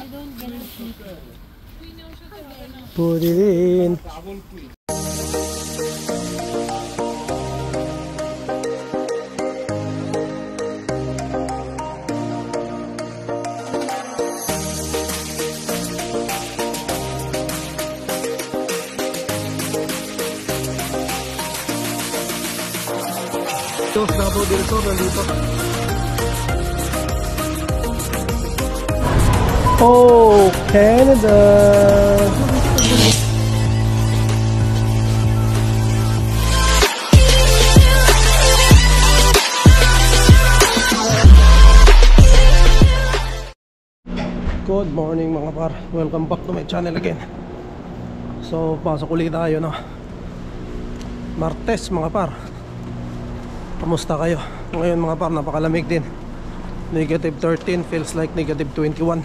Put it in. Ito, Davao del Sur, nandito. Oh, Canada! Good morning mga par. Welcome back to my channel again. So, pasok ulit tayo, no? Martes mga par. Kamusta kayo? Ngayon mga par, napakalamig din. Negative 13, feels like negative 21.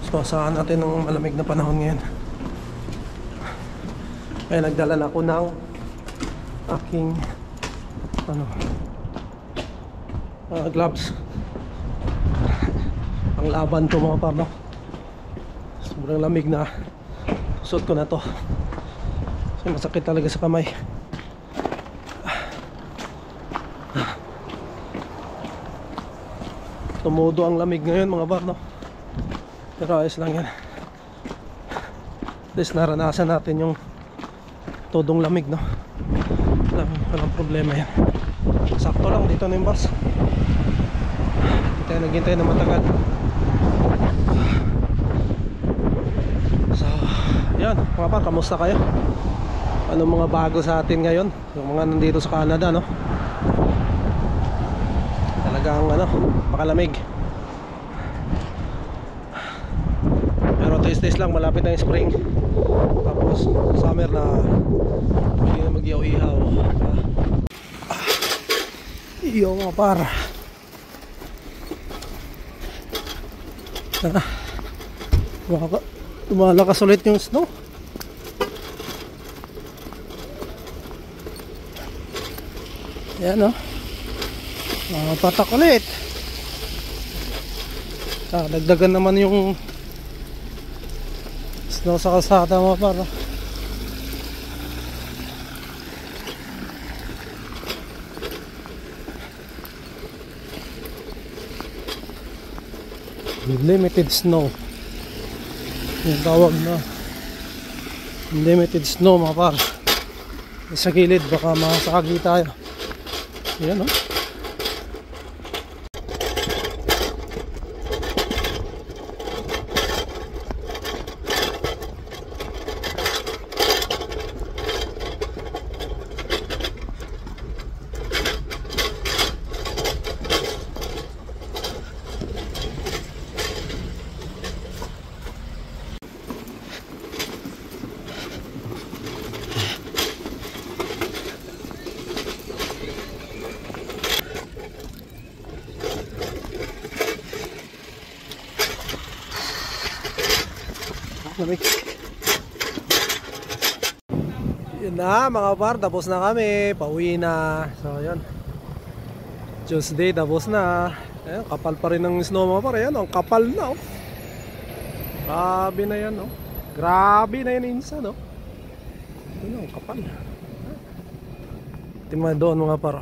So saan natin ng malamig na panahon ngayon. Kaya nagdala na ako ng aking gloves. Ang laban to mga par, no? Sobrang lamig na. Suot ko na to kasi masakit talaga sa kamay. Tumudo ang lamig ngayon mga par, no? Pero ayos lang yan. At least naranasan natin yung todong lamig, no? Walang problema yan. Sakto lang dito na yung bus. Hindi tayo naghintay na matagal. So yan mga par, kamusta kayo? Anong mga bago sa atin ngayon? Yung mga nandito sa Canada, no? Talagang pakalamig. Pero taste lang, malapit na yung spring. Tapos summer na hindi na mag-ihaw-ihaw. Iyo mga par. Lumalakas ulit yung snow. Yan, no? Patak ulit. Dagdagan naman yung snow sa kalsada mga par. Limited snow yung tawag na. Limited snow mga par. Sa gilid baka masakagi tayo. Yan, no? Yun na mga par, tapos na kami. Pauwi na. So yun, Tuesday, tapos na. Ayan, kapal pa rin ng snow mga par. Ayan, ang kapal na, oh. Grabe na yan, oh. Grabe na yan insa, no? Yun, ang kapal. Tingnan doon mga par.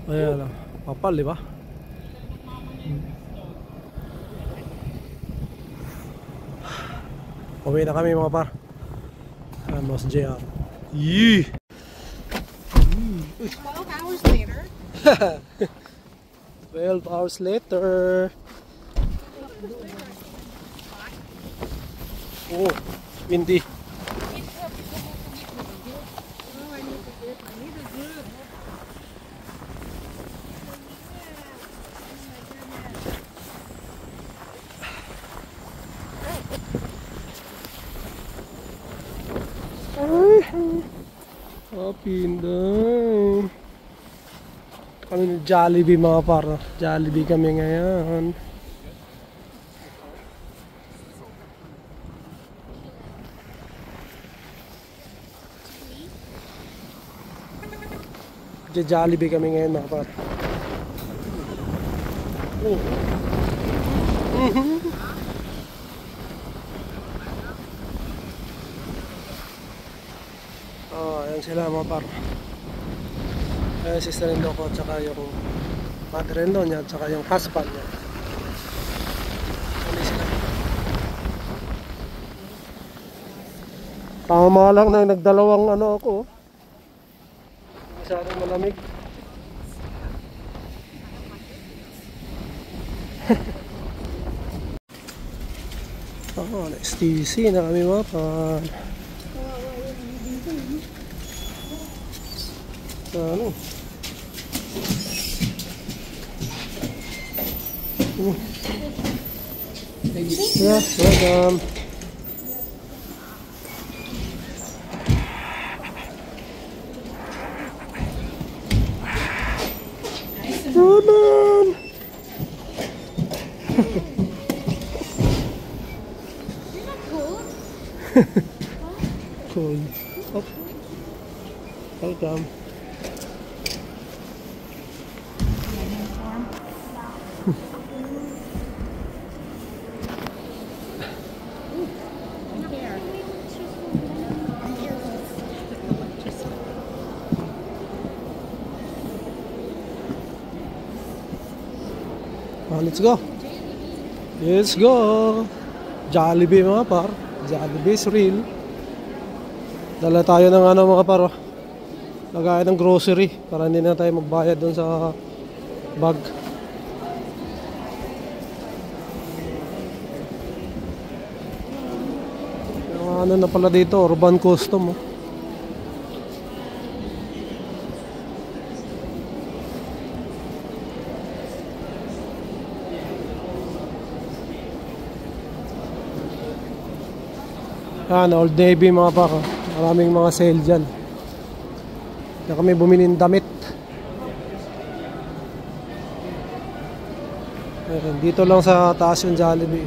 Ayan, oh. Kapal, di ba? Uwi na kami mga par. Boss JR. Yee! 12 hours later. 12 hours later. Oh, windy. Pinday. Kami ni Jollibee mga par. Jollibee kami ngayon. Jollibee kami ngayon mga par. Oh. Oh, ayan sila mga par. Ayan sister-in-law ko, tsaka yung mother-in-law niya, tsaka yung husband niya. Ano sila? Tama lang na nagdalawang ano ako. Masyadong malamig. STC na kami mga par. Ano? Yes, welcome. Welcome. Cool. Oh. Welcome. Let's go. Let's go. Jollibee mga par. Jollibee is real. Dala tayo ng ano mga par. Lagayan ng grocery para hindi na tayo magbayad doon sa bag. Yung ano na pala dito, urban custom. Yan, Old Navy mga par. Maraming mga sale dyan. Kaya kami bumili ng damit. Ayan, dito lang sa taas yung Jollibee.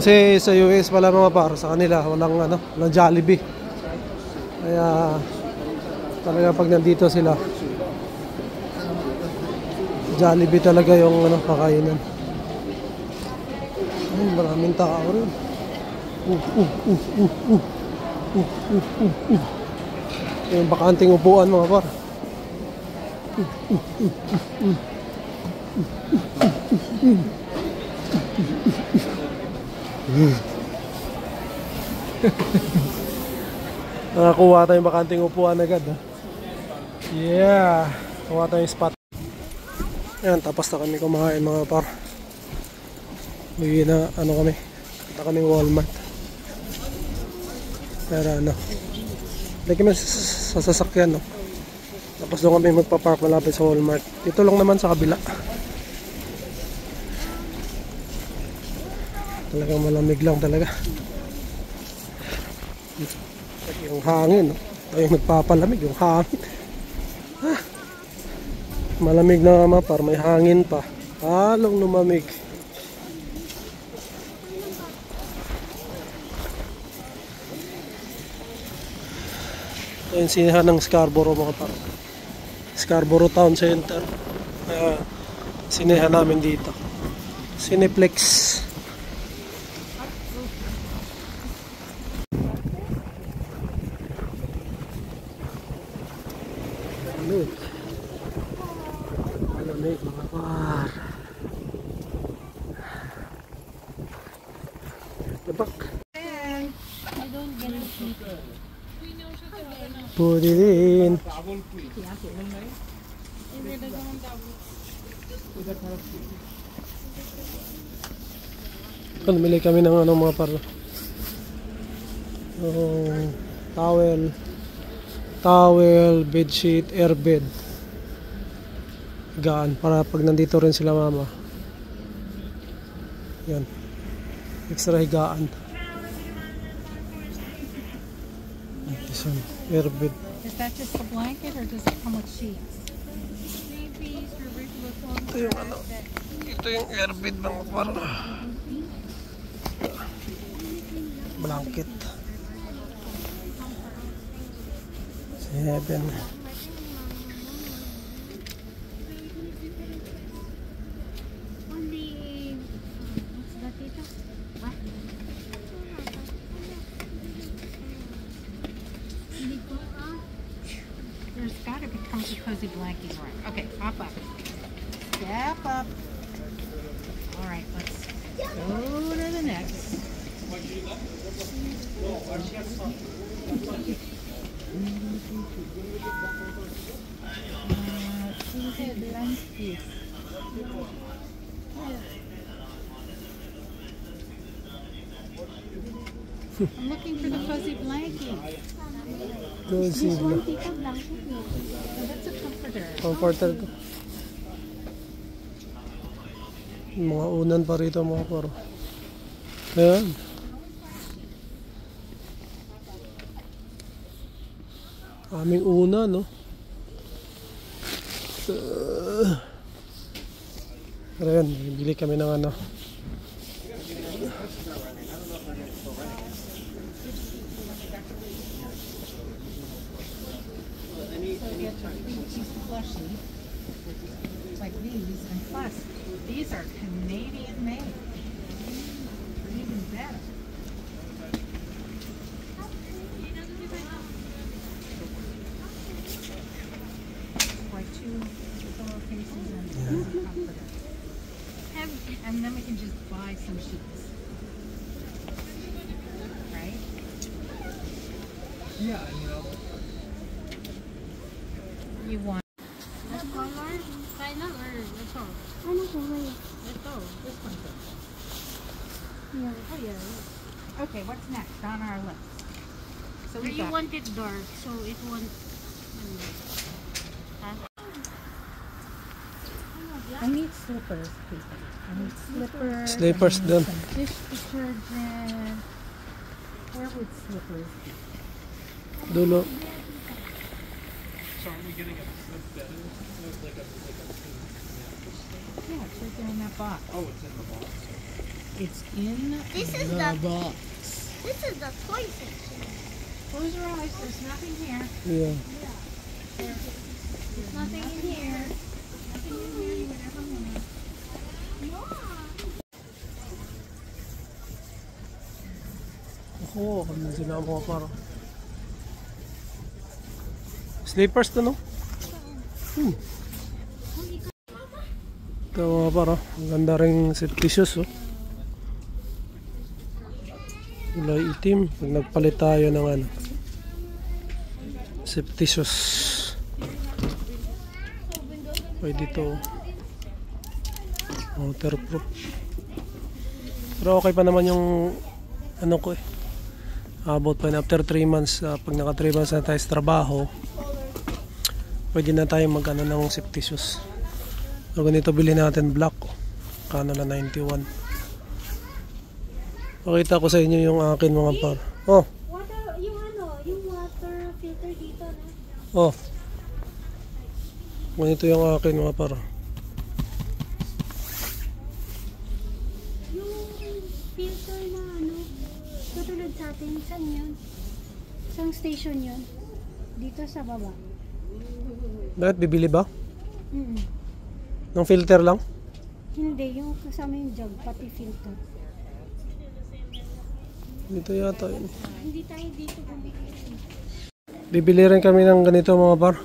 Kasi sa US pala mga par, sa kanila walang ano, walang Jollibee. Kaya talaga pag nandito sila, Jollibee talaga yung ano, kakainan. Ay, maraming tao rin. Yung bakanting upuan mga par. Nakakuha tayong bakanting upuan agad. Yeah, kuha tayong spot. Ayan, tapos na kami kumain mga par. Bigyan na ano kami, kita kaming Walmart. Pero ano, hindi kami sa sasakyan, no? Tapos doon kami magpapark malapit sa Walmart. Dito lang naman sa kabila. Talagang malamig lang talaga. Yung hangin, no? Ay, nagpapalamig yung hangin. Malamig na mga par, may hangin pa. Halong lumamig. Ayun, sinihan ng Scarborough mga par. Scarborough Town Center. Sinihan namin dito. Cineplex. Malamig mga par. Labak. Put it in. Namili kami ng ano mga par. Towel, bedsheet, airbed. Gaan para pag nandito rin sila mama. Yan. Extra higaan. This one, airbed. Is that just a blanket or does it come with sheets? Ito yung ano. Ito yung airbed mga par. Blanket. 7. There's got to be cozy blankies around. Okay, hop up. Step up. All right, let's go to the next. Cozy blankies. I'm looking for the fuzzy blankie. Cozy blanket. Oh, that's a comforter. Comforter to. Mga unan pa rito mga paro. Ayan. Aming una, no? Pero yun, bili kami ng ano. Plushy, like these, and plus, these are Canadian made. Even better. Like two pillowcases and a comforter. And then we can just buy some sheets. Right? Yeah, you know. You want Color? Kailan or ito? Ano po ba yun? ito, this one. Yeah. Oh yeah. Okay, what's next on our list? So we You got want it dark, so it won't... I need slippers, people. I need slippers. Slippers I need dun. some dish detergent. Where would slippers be? Dulo. Yeah, it's right there in that box. Oh, it's in the box. It's in This is the the- box. This is the toy section. Close your eyes. There's nothing here. Yeah. There's nothing in here. Nothing in here. You would ever want. Ako, kami sila mga paro. Slippers to, no? Ito mga paro. Ang ganda rin safety shoes, oh. Kulay itim. Pag nagpalit tayo ng ano, safety shoes. Pwede to. Waterproof. Pero okay pa naman yung ano ko eh. About pa after 3 months, pag naka 3 months na tayo sa trabaho, pwede na tayo mag ano ng safety shoes. So ganito bilhin natin black. Kano na 91. Pakita ko sa inyo yung akin mga par. Oh, Water, yung ano, yung water filter dito na. oh. Ganito yung akin mga par. Yung filter na ano, katulad sa atin, saan yun? Saan station yun? Dito sa baba. Bakit bibili ba? Mm. Ng filter lang? Hindi, yung kasama yung jug, pati filter. Dito yata yun. Hindi tayo dito bumili. Bibili rin kami ng ganito mga par.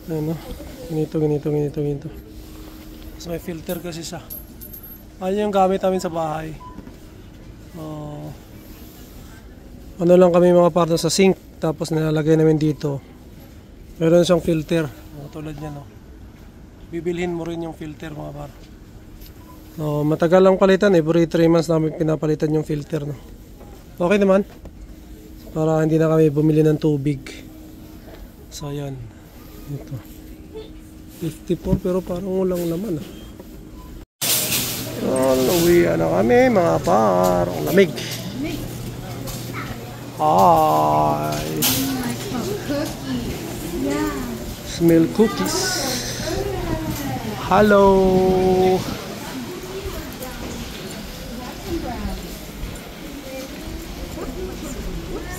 Ano? Ganito. So may filter kasi siya. Ayun yung gamit namin sa bahay. Ano lang kami mga par sa sink. Tapos nilalagay namin dito. Meron siyang filter. Tulad niya, no? Bibilhin mo rin yung filter mga par. So, matagal lang palitan. Every 3 months namin pinapalitan yung filter, no? Okay naman. Para hindi na kami bumili ng tubig. So, yan. Ito. 54 pero parang walang laman. Uwian na kami mga par. Ang lamig. Hi. Smell cookies. Hello.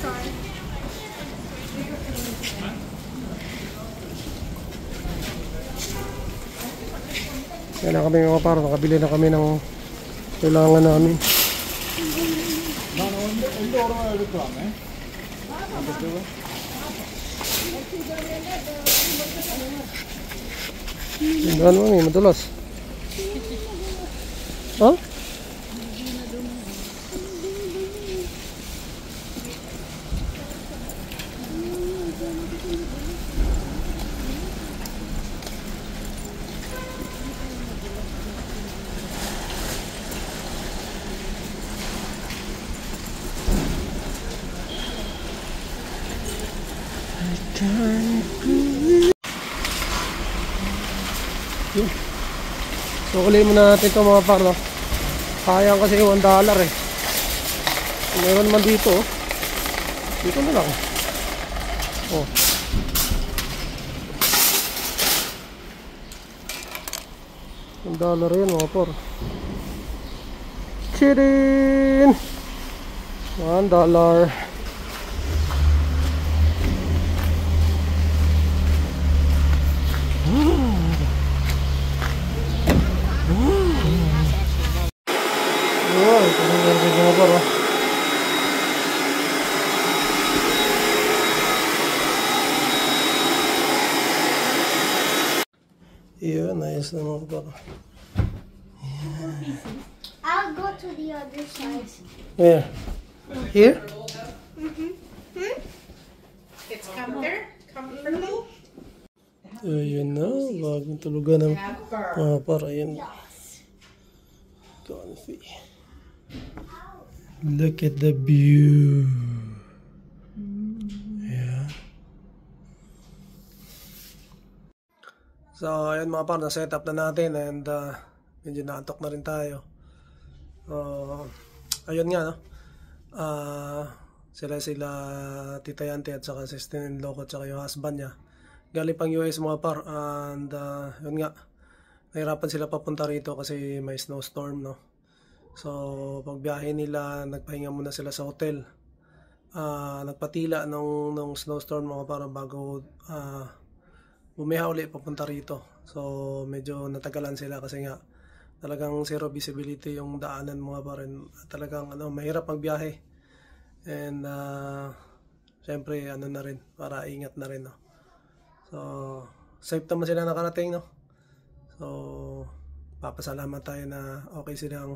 Sorry. Yan na kami mga par, nakabili na kami ng kailangan namin. Ano mo eh, madulas. Ha? So uli muna natin ito mga par, no? Sayang kasi $1 eh. Meron naman dito oh. Dito na lang oh. $1 yun mga par. Chirin! $1. Wow, ito na yung mga par oh. Yun, ayos na mga par. I'll go to the other side. Where? Here? It's comfortable. Ayun na, bagong tulugan ng mga par. Ayun. Comfy. Look at the view. Yeah. So, ayun mga par, na-set up na natin and medyo naantok na rin tayo. Ayun nga, no? Sila Tita Yanti at saka sister-in-law ko at saka yung husband niya. Galing pang US mga par and yun nga, nahirapan sila papunta rito kasi may snowstorm, no? So, pagbiyahe nila, nagpahinga muna sila sa hotel. Nagpatila nung snowstorm mga parang bago bumiha uli papunta rito. So, medyo natagalan sila kasi nga talagang zero visibility yung daanan mga parin. Talagang mahirap magbiyahe. And syempre na rin, para ingat na rin, no? So, safe naman sila nakarating, no? So, papasalamat tayo na okay silang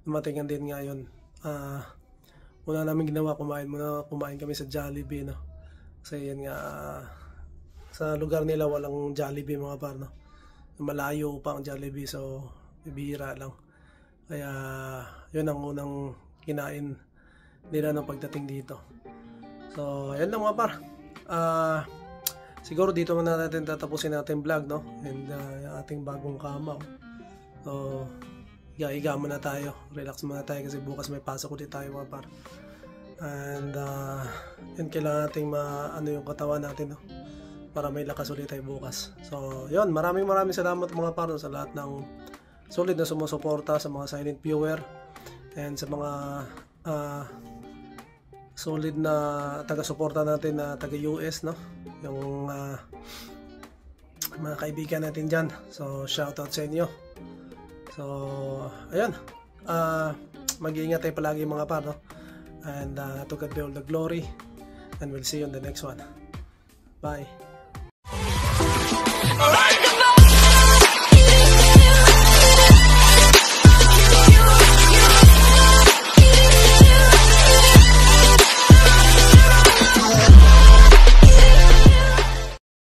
dumating din ngayon. Una namin ginawa, kumain kami sa Jollibee, no? Kasi yan nga, sa lugar nila walang Jollibee mga par, no? Malayo pa ang Jollibee, so bibihira lang. Kaya yun ang unang kinain nila ng pagdating dito. So ayan lang mga par. Siguro dito muna natin tatapusin natin vlog, no? And yung ating bagong kama, oh. So higa muna tayo, relax muna tayo kasi bukas may pasok ulit tayo mga par. And yun, kailangan nating yung katawan natin, no? Para may lakas ulit tayo bukas. So yun, maraming salamat mga par, no? Sa lahat ng solid na sumusuporta, sa mga silent viewer and sa mga solid na taga-suporta natin na taga-US, no? Yung mga kaibigan natin dyan. So shoutout sa inyo. So ayun, mag-iingat tayo palagi mga par, no? And to God be all the glory, and we'll see you on the next one. Bye.